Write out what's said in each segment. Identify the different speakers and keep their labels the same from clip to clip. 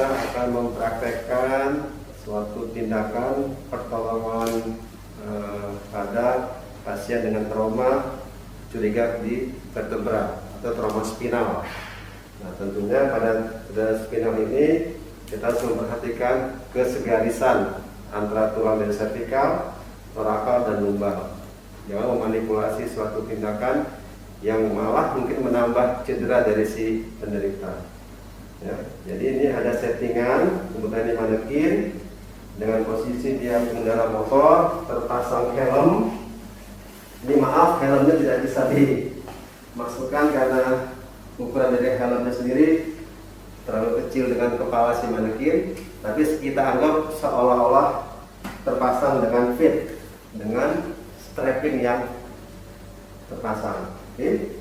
Speaker 1: kita akan mempraktekkan suatu tindakan pertolongan pada pasien dengan trauma curiga di vertebra atau trauma spinal. Nah, tentunya pada spinal ini kita harus memperhatikan kesegarisan antara tulang dari servikal, torakal, dan lumbal. Jangan memanipulasi suatu tindakan yang malah mungkin menambah cedera dari si penderita. Ya, jadi ini ada settingan, kemudian ini manekin dengan posisi dia pengendara motor, terpasang helm. Ini maaf, helmnya tidak bisa dimasukkan karena ukuran dari helmnya sendiri terlalu kecil dengan kepala si manekin, tapi kita anggap seolah-olah terpasang dengan fit, dengan strapping yang terpasang. Oke?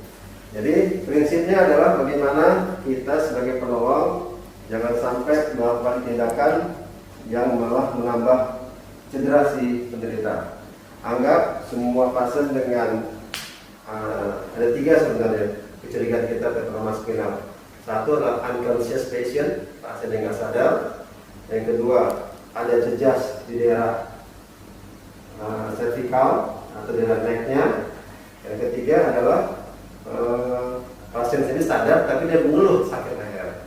Speaker 1: Jadi prinsipnya adalah bagaimana kita sebagai penolong jangan sampai melakukan tindakan yang malah menambah cedera si penderita. Anggap semua pasien dengan ada 3 sebenarnya kecurigaan kita ke trauma spinal. Satu adalah unconscious patient, pasien yang nggak sadar. Yang kedua, ada jejas di daerah cervical atau daerah necknya. Yang ketiga adalah pasien ini sadar tapi dia mengeluh sakit leher.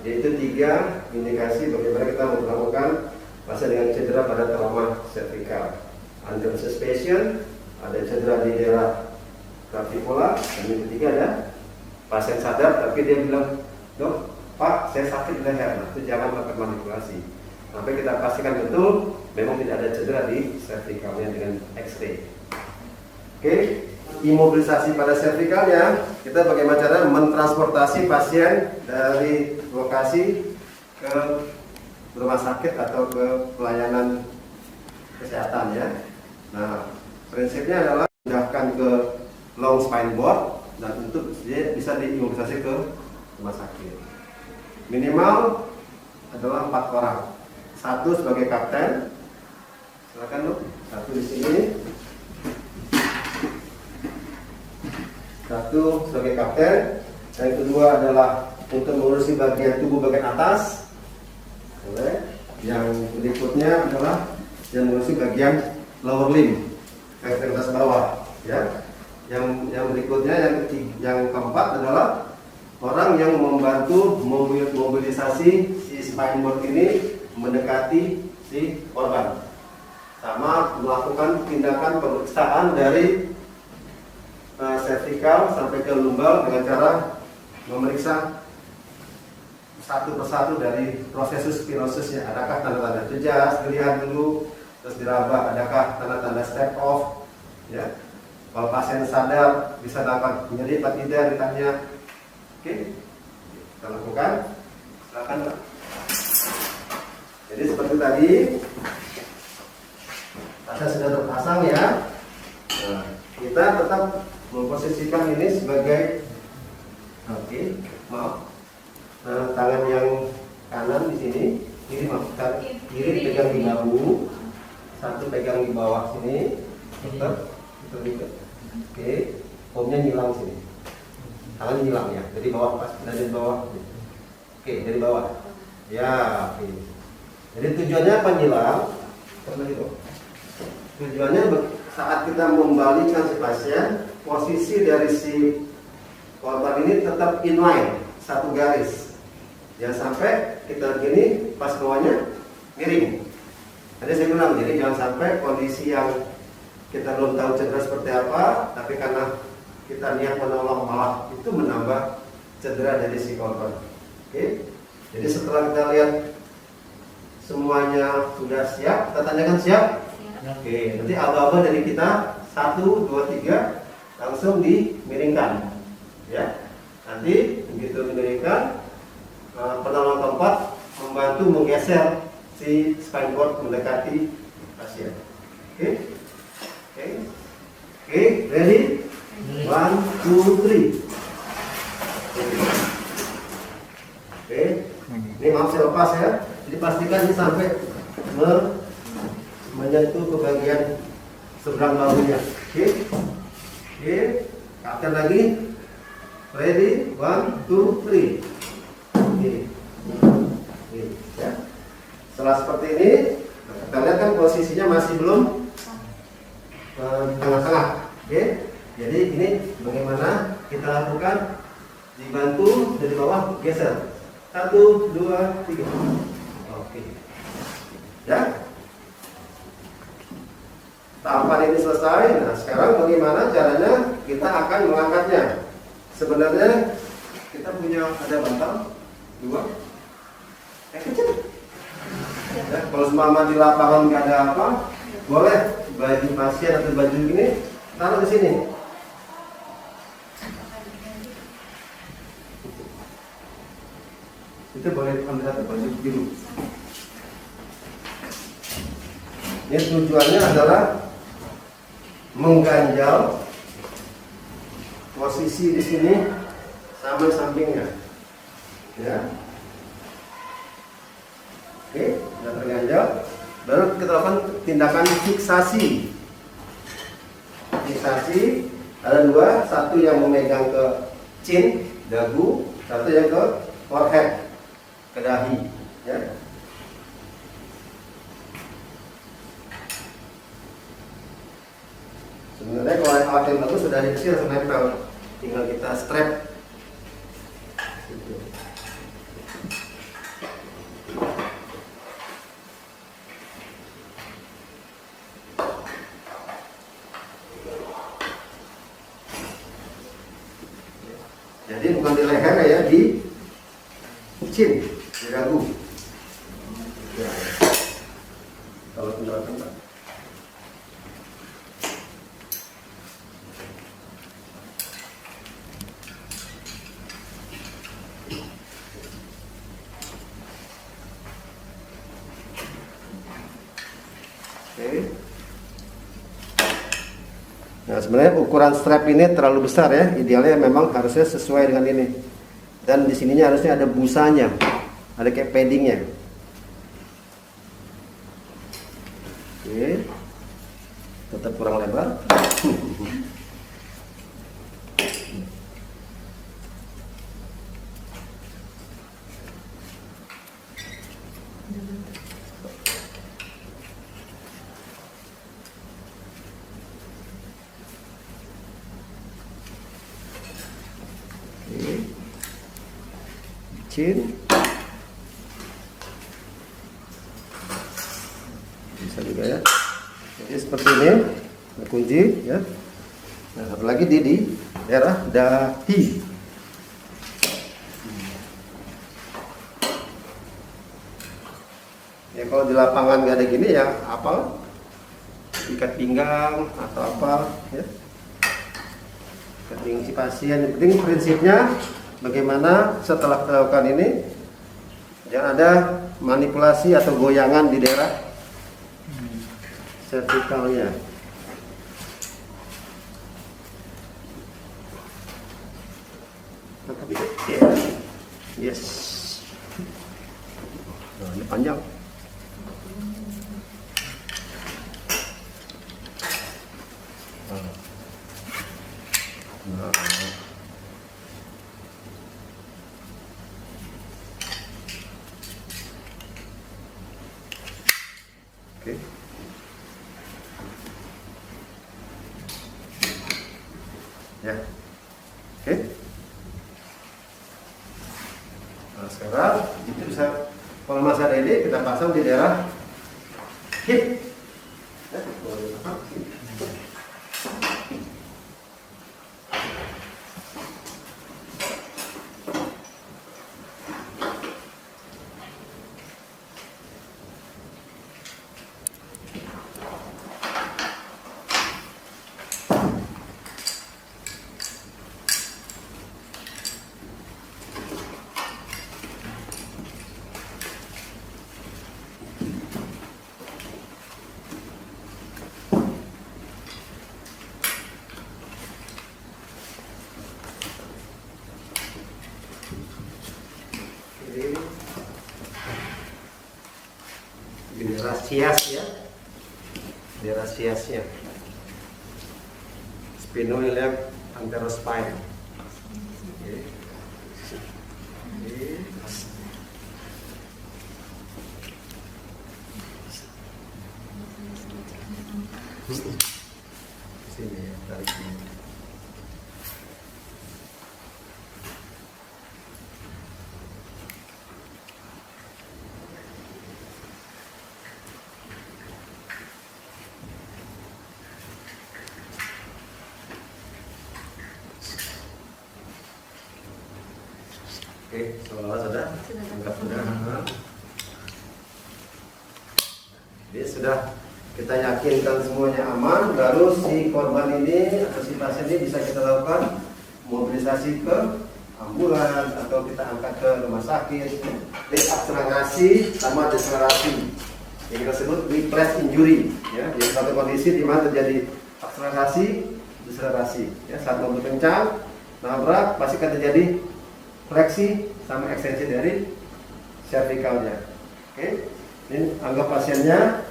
Speaker 1: Jadi itu 3 indikasi bagaimana kita memperlakukan pasien dengan cedera pada trauma cervical. Unconscious patient, ada cedera di daerah clavicula, dan yang ketiga ada pasien sadar tapi dia bilang, "Dok, Pak, saya sakit di leher." Nah, itu jangan melakukan manipulasi. Sampai kita pastikan betul memang tidak ada cedera di cervicalnya dengan X-ray. Oke, imobilisasi pada cervicalnya, kita bagaimana cara mentransportasi pasien dari lokasi ke rumah sakit atau ke pelayanan kesehatan ya. Nah, prinsipnya adalah pindahkan ke long spine board dan untuk dia bisa diimobilisasi ke rumah sakit. Minimal adalah 4 orang. 1 sebagai kapten, silakan Dok. 1 di sini. 1 sebagai kapten. Yang kedua adalah untuk mengurusi bagian tubuh bagian atas. Boleh. Yang berikutnya adalah yang mengurusi bagian lower limb, ekstremitas bawah. Ya. Yang berikutnya yang keempat adalah orang yang membantu mobilisasi si spine board ini mendekati si korban, sama melakukan tindakan pemeriksaan dari cervical sampai ke lumbal dengan cara memeriksa satu persatu dari prosesus spinosisnya. Adakah tanda-tanda jejas, dilihat dulu, terus diraba adakah tanda-tanda step off, ya. Kalau pasien sadar bisa dapat nyeri atau tidak ditanya. Oke, kita lakukan. Silakan Pak. Jadi seperti tadi, pasien sudah terpasang ya. Nah, kita tetap memposisikan ini sebagai tangan yang kanan di sini, kiri pegang di bahu, 1 pegang di bawah sini, tetap. Oke, pomnya nyilang sini, tangan nyilang ya, dari bawah pas, dari bawah. Oke, dari bawah. Ya, oke. Jadi tujuannya apa nyilang? Tujuannya saat kita membalikkan si pasien, posisi dari si korban ini tetap inline, satu garis. Jangan sampai kita gini pas bawahnya miring. Tadi saya bilang, jadi jangan sampai kondisi yang kita belum tahu cedera seperti apa, tapi karena kita niat menolong malah itu menambah cedera dari si korban. Oke, jadi setelah kita lihat semuanya sudah siap, kita tanyakan siap. Oke, nanti aba-aba dari kita 1, 2, 3 langsung dimiringkan. Ya, nanti begitu dimiringkan, penolong keempat membantu menggeser si spine board mendekati pasien. Oke. Oke, ready? 1, 2, 3. Oke, ini maaf saya lepas ya. Jadi pastikan ini sampai menyentuh ke bagian seberang bahunya. Oke, kapten lagi. Ready? 1, 2, 3. Oke. Ini, ya. Setelah seperti ini, nah, kita lihat kan posisinya masih belum di tengah-tengah. Oke, jadi ini bagaimana kita lakukan, dibantu dari bawah geser. 1, 2, 3. Oke, ya. Tahapan ini selesai. Nah, sekarang bagaimana caranya kita akan mengangkatnya? Sebenarnya kita punya ada bantal 2 yang kecil. Ya, kalau seumpama di lapangan nggak ada apa, boleh baju pasien atau baju gini taruh di sini. Itu boleh ambil satu baju biru. Ini tujuannya adalah mengganjal posisi di sini sama sampingnya, ya. Oke, sudah terganjal. Baru kita lakukan tindakan fiksasi. Fiksasi ada 2, satu yang memegang ke chin, dagu, satu yang ke forehead, ke dahi, ya. Sebenarnya kalau alat yang bagus sudah ada kecil nempel, tinggal kita strap. Gitu. Jadi bukan di leher ya, di chin, di dagu. Ya. Kalau penjelasan Pak. Oke. Nah, sebenarnya ukuran strap ini terlalu besar ya. Idealnya memang harusnya sesuai dengan ini. Dan di sininya harusnya ada busanya, ada kayak paddingnya. Oke. Tetap kurang lebar. Chin, bisa juga ya. Jadi seperti ini, nah, kunci ya. Nah, satu lagi di daerah dahi. Ya kalau di lapangan nggak ada gini ya, apa? Ikat pinggang atau apa ya? Ikat pinggang si pasien. Yang penting prinsipnya bagaimana setelah melakukan ini jangan ada manipulasi atau goyangan di daerah vertikalnya. Yes. Nah, ini panjang. Nah. Oke. Ya. Oke. Nah, sekarang itu bisa, kalau masih ada ini kita pasang di daerah hip. Ya, daerah sias ya, daerah siasnya, sphenoiliac anterospine. Oke. Oke. Sini ya, tarik sini. Oke, seolah sudah? Anggap sudah. Jadi sudah kita yakinkan semuanya aman, baru si korban ini atau si pasien ini bisa kita lakukan mobilisasi ke ambulans atau kita angkat ke rumah sakit. Deakselerasi sama deselerasi yang kita sebut whiplash injury, ya. Jadi satu kondisi di mana terjadi akselerasi, deselerasi, ya. Saat mobil kencang, nabrak, pasti akan terjadi fleksi sama ekstensi dari cervicalnya. Oke, ini anggap pasiennya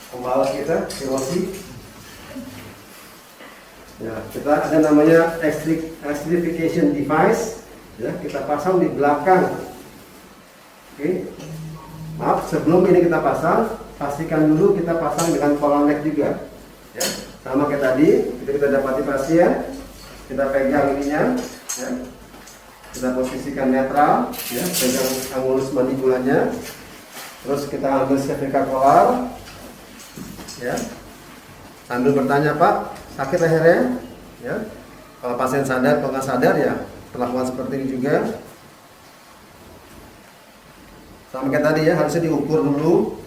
Speaker 1: pembawa kita, pilosi. Ya, kita ada namanya extrication device, ya, kita pasang di belakang. Oke, maaf, sebelum ini kita pasang, pastikan dulu kita pasang dengan collar neck juga, ya. Sama kayak tadi, kita dapati pasien, kita pegang ininya, ya. Kita posisikan netral, ya, pegang angulus mandibulanya, terus kita ambil cervical collar, ya, sambil bertanya, Pak, sakit lehernya, ya. Kalau pasien sadar, kalau nggak sadar, ya perlakuan seperti ini juga. Sama kayak tadi, ya, harusnya diukur dulu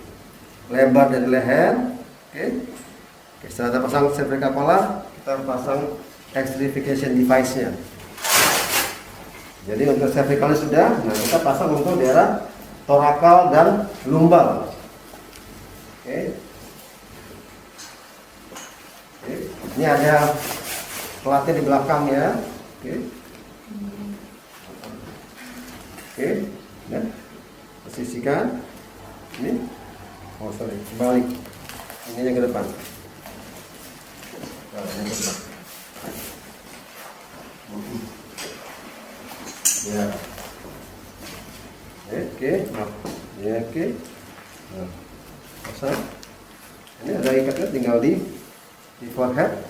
Speaker 1: lebar dari leher. Oke. Setelah kita pasang cervical collar, kita pasang extrication device-nya. Jadi untuk cervicalnya sudah, nah kita pasang untuk daerah torakal dan lumbar. Oke. Oke. Ini ada pelatih di belakang, ya. Oke. Oke. Ya. Posisikan. Ini. Oh sorry, balik. Ini yang ke depan. Nah, yang ke depan. Ya. Oke, maaf. Ya, oke. Nah, pasang. Ini ada ikatnya, tinggal di forehead.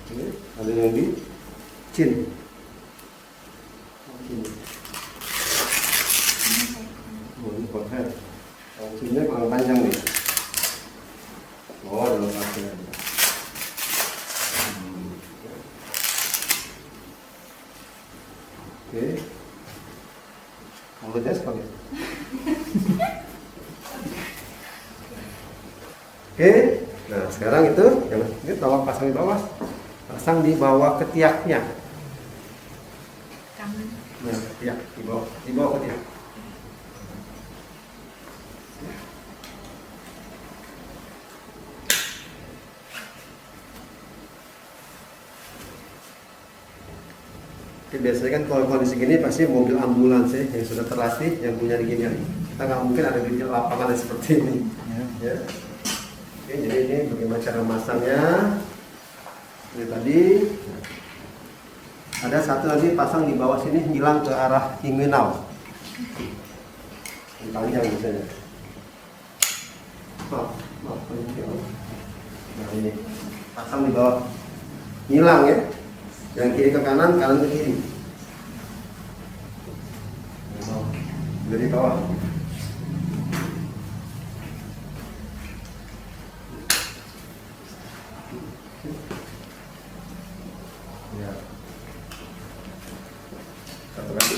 Speaker 1: Oke, ada yang di chin. Oh, ini forehead. Chinnya kurang panjang nih. Oh, ada lokasinya. Oke. Mulutnya seperti itu. Oke. Nah, sekarang itu yang ini tolong pasang di bawah. Pasang di bawah ketiaknya. Nah, ketiak di bawah ketiak. Oke, biasanya kan kalau kondisi gini pasti mobil ambulans, ya, yang sudah terlatih, yang punya gini. Kita nggak mungkin ada di lapangan seperti ini. Ya. Oke, jadi ini bagaimana cara memasangnya. Ini tadi ada satu lagi pasang di bawah sini, hilang ke arah inguinal. Ini panjang biasanya. Maaf. Nah ini pasang di bawah, hilang, ya. Yang kiri ke kanan, kanan ke kiri. Dari bawah. Ya. Satu lagi.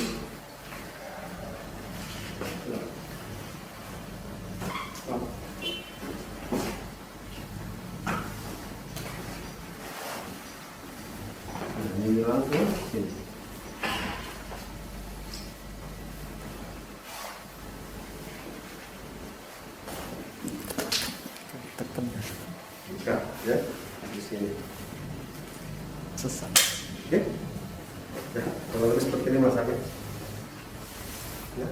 Speaker 1: Ini langsung sini. Tekan. Buka, ya. Di sini. Sesat. Oke. Ya, kalau seperti ini masaknya. Ya.